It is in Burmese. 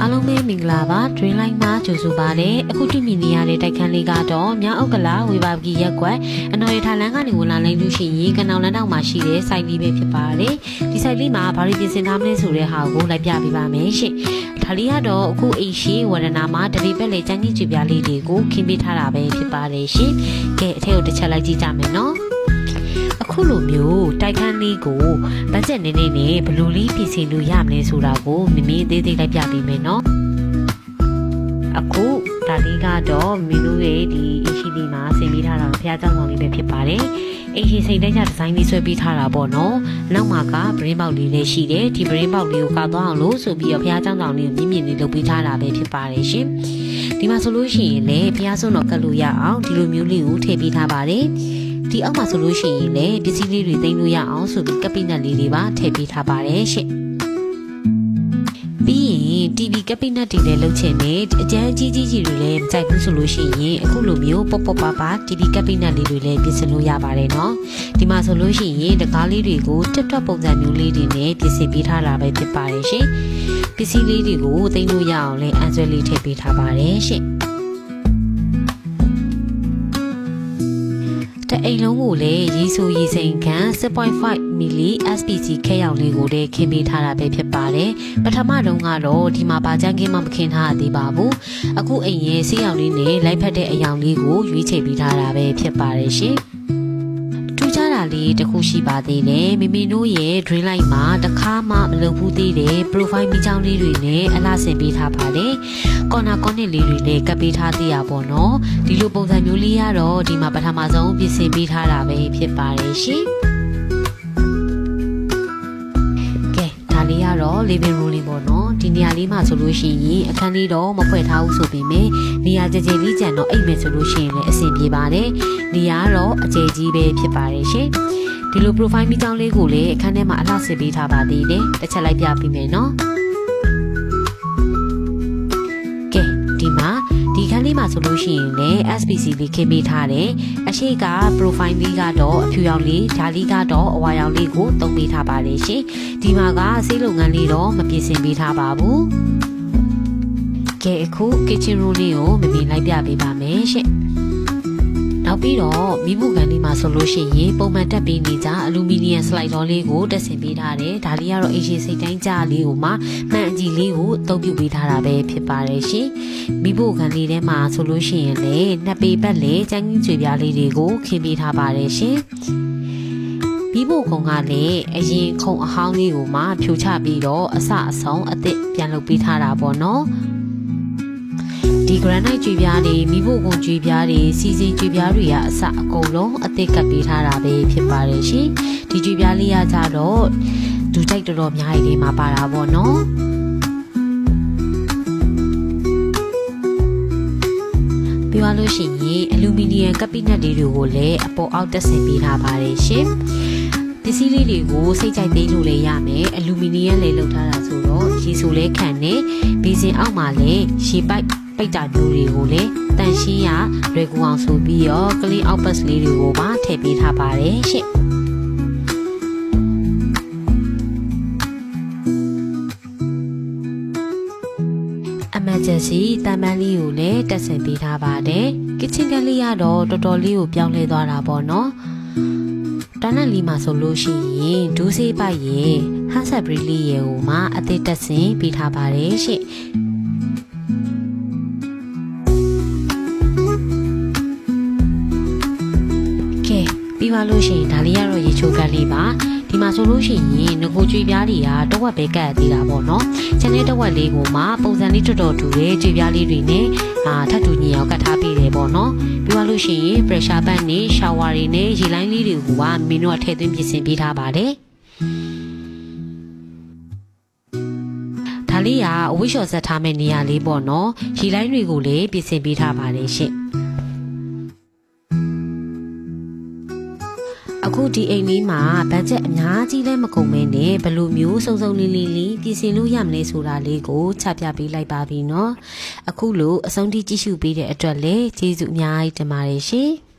အားလုံးပဲမင်္ဂလာပါ Dream Line မှာကြိုဆိုပါရစေအခုတွေ့မြင်နေရတဲ့တိုက်ခန်းလေးကတော့မြောက်ဥက္ကလာဝေဘာဂီရက်ကွက်အနော်ရထားလမ်းကနေဝင်လာနိုင်လို့ရှိရင်ကနောင်လမ်းတောင်မှာရှိတဲ့စိုက်လေးပဲဖြစ်ပါတယ်ဒီစိုက်လေးမှာဘာတွေပြင်ဆင်ထားမလဲဆိုတဲ့ဟာကိုလိုက်ပြပေးပါမယ်ရှင်ဒါလေးကတော့အခုအိရှိဝရဏမှာတပိပက်လေကျန်းကြီးကြွပြလေးတွေကိုခင်းပေးထားတာပဲဖြစ်ပါတယ်ရှင်ကဲအထက်ကိုတစ်ချက်လိုက်ကြည့်ကြမယ်နော်အခုလိုမျိုးတိုက်ခန်းလေးကိုဘတ်ဂျက်နည်းနည်းနဲ့ဘယ်လိုလေးပြင်ဆင်လို့ရမလဲဆိုတာကိုမမေသေးသေးလိုက်ပြပေးမယ်နော်အခုဒါလေးကတော့မင်းတို့ရဲ့ဒီအရှိဒီမှာဆင်ပေးထားတာဖျားကြောင်ဆောင်လေးပဲဖြစ်ပါတယ်အရှိစိတ်တိုက်ကြဒီဇိုင်းလေးဆွဲပေးထားတာပေါ့နော်နောက်မှာကဘရင်းပေါက်လေးလည်းရှိတယ်ဒီဘရင်းပေါက်လေးကိုကောက်သွားအောင်လို့ဆိုပြီးတော့ဖျားကြောင်ဆောင်လေးကိုမြင့်မြင့်လေးလုပ်ပေးထားတာပဲဖြစ်ပါတယ်ရှင်ဒီမှာဆိုလို့ရှိရင်လည်းဖျားစွန်းတော့ကတ်လို့ရအောင်ဒီလိုမျိုးလေးကိုထည့်ပေးထားပါတယ်ဒီအောက်မှာဆိုလို့ရှိရင်လည်းပစ္စည်းလေးတွေသိမ်းလို့ရအောင်ဆိုပြီးကပ်ပိနက်လေးတွေပါထည့်ပေးထားပါတယ်ရှင့်ပြီးရင် TV ကပ်ပိနက်တွေလည်းလုပ်ချင်တယ်အကျန်းအကြီးကြီးတွေလည်းမကြိုက်ဘူးဆိုလို့ရှိရင်အခုလိုမျိုးပေါ့ပေါ့ပါပါ TV ကပ်ပိနက်လေးတွေလည်းပြင်ဆင်လို့ရပါတယ်နော်ဒီမှာဆိုလို့ရှိရင်တကားလေးတွေကိုတက်တက်ပုံစံမျိုးလေးတွေနဲ့ပြင်ဆင်ပေးထားတာပဲဖြစ်ပါတယ်ရှင့်ပစ္စည်းလေးတွေကိုသိမ်းလို့ရအောင်လည်းအန်ဆွဲလေးထည့်ပေးထားပါတယ်ရှင့်တအိမ်လုံးကိုလည်းရေဆိုရေစိမ်ခန့် 6.5 mili SPC ခဲရောင်လေးကိုလည်းခင်းပေးထားတာပဲဖြစ်ပါတယ်ပထမတုန်းကတော့ဒီမှာပါချမ်းခင်းမှမခင်းထားသေးပါဘူးအခုအိမ်ရဲ့ဆေးရောင်လေးနဲ့လိုက်ဖက်တဲ့အယောင်လေးကိုရွေးချယ်ပေးထားတာပဲဖြစ်ပါတယ်ရှင်လေးတစ်ခုရှိပါသေးတယ်မိမိတို့ရဲ့ Dream Line မှာတခါမှမလုပ်ဘူးသေးတယ် profile မိချောင်းလေးတွေနဲ့အလှဆင်ပေးထားပါတယ်corner corner လေးတွေလည်းကပ်ပေးထားသေးရပါတော့ဒီလိုပုံစံမျိုးလေးကတော့ဒီမှာပထမဆုံးပြင်ဆင်ပေးထားတာပဲဖြစ်ပါတယ်ရှင်ကဲဒါလေးကတော့ living room လေးပေါ့နော်ဒီနေရာလေးမှာဆိုလို့ရှိရင်အခန်းလေးတော့မဖွဲ့ထားဘူးဆိုပေမဲ့နေရာကြကြလေးကြံတော့အိမ်မယ်ဆိုလို့ရှိရင်လည်းအဆင်ပြေပါတယ်နေရာကတော့အကျယ်ကြီးပဲဖြစ်ပါတယ်ရှင်ဒီလို profile မိကြောင်းလေးကိုလည်းအခန်းထဲမှာအလှဆင်ပေးထားပါသေးတယ်တစ်ချက်လိုက်ပြပေးမယ်နော်ကဲဒီမှာဒီခန်းလေးမှာဆိုလို့ရှိရင်လည်း SPC လေးခင်းပေးထားတယ်အရှိက profile လေးကတော့အဖြူရောင်လေးဓာလေးကတော့အဝါရောင်လေးကိုတုံးပေးထားပါတယ်ရှင်ဒီမှာကဆေးလုပ်ငန်းလေးတော့မပြင်ဆင်ပေးထားပါဘူးကဲအခု kitchen room လေးကိုမမြင်လိုက်ပြပေးပါမယ်ရှင်နောက်ပြီးတော့မိဖို့ကန်လေးမှာဆိုလို့ရှိရင်ပုံမှန်တက်ပေးနေကြအလူမီနီယံစလိုက်တော်လေးကိုတက်ဆင်ပေးထားတယ်ဒါလေးကတော့အေးရှင်စိတ်တိုင်းကြားလေးကိုမှမှန်အကြည့်လေးကိုအသုံးပြုပေးထားတာပဲဖြစ်ပါတယ်ရှင်မိဖို့ကန်လေးထဲမှာဆိုလို့ရှိရင်လည်းနှစ်ပေပတ်လေကျန်းကြီးကျွေပြားလေးတွေကိုခင်းပေးထားပါတယ်ရှင်မိဖို့ခုံကလည်းအရင်ခုံအဟောင်းလေးကိုမှဖြိုချပြီးတော့အစအဆုံးအသစ်ပြန်လုပ်ပေးထားတာပေါ့နော်ဒီ granite ကြွေပြားတွေမိဖို့ကုန်ကြွေပြားတွေစီစဉ်ကြွေပြားတွေကအစအကုန်လုံးအသစ်ကပ်ပေးထားတာပဲဖြစ်ပါတယ်ရှင်ဒီကြွေပြားလေးရကြတော့ဒူတိုက်တော်တော်များကြီးလေးမှာပါတာပေါ့နော်ပြောရလို့ရှိရင်အလူမီနီယံကပ်ပိနက်တွေကိုလည်းအပေါ်အောက်တက်ဆင်ပေးထားပါတယ်ရှင်ပစ္စည်းလေးတွေကိုစိတ်ကြိုက်သေးလို့လည်းရမယ်အလူမီနီယံလေးလုပ်ထားတာဆိုတော့ရေဆိုလဲခံနေဘေးစင်အောက်မှာလည်းရေပိုက်ပိတ်တာမျိုးတွေကိုလည်းတန်ရှင်းရလွယ်ကူအောင်ဆိုပြီးတော့ clean out box လေးတွေကိုပါထည့်ပေးထားပါတယ်ရှင့်emergency တမ်းပန်းလေးကိုလည်းတက်ဆင်ပေးထားပါတယ် kitchen ကလေးကတော့တော်တော်လေးကိုပြောင်းလဲသွားတာပေါ့နော်တန်းနဲ့လီမှာဆိုလို့ရှိရင်ဒူးဆေးပိုက်ရေဟန်ဆက်ဘရီလေးရေကိုမှအသစ်တက်ဆင်ပေးထားပါတယ်ရှင့်ပြီးပါလို့ရှိရင်ဒါလေးကတော့ရေချိုးကတ်လေးပါဒီမှာဆိုလို့ရှိရင်ငကိုကြွေပြားတွေကတဝက်ပဲကတ်သေးတာပေါ့နော်ခြံထဲတဝက်လေးကိုမှပုံစံလေးတော်တော်တူတဲ့ကြွေပြားလေးတွေနဲ့ထပ်တူညီအောင်ကတ်ထားပေးတယ်ပေါ့နော်ပြီးပါလို့ရှိရင် pressure band နဲ့ shower တွေနဲ့ရေလိုင်းလေးတွေကိုကမင်းတို့ကထည့်သွင်းပြင်ဆင်ပေးထားပါတယ်ဒါလေးကအဝိရှော်ဆက်ထားမဲ့နေရာလေးပေါ့နော်ရေလိုင်းတွေကိုလည်းပြင်ဆင်ပေးထားပါတယ်ရှင့်အခုဒီအိမ်လေးမှာဘတ်ဂျက်အများကြီးလည်းမကုန်မင်းနဲ့ဘယ်လိုမျိုးစုံစုံလင်းလင်းလေးပြင်ဆင်လို့ရမလဲဆိုတာလေးကိုချပြပေးလိုက်ပါပြီเนาะအခုလိုအဆုံးထိကြည့်ရှုပေးတဲ့အတွက်လည်းကျေးဇူးအများကြီးတင်ပါတယ်ရှင်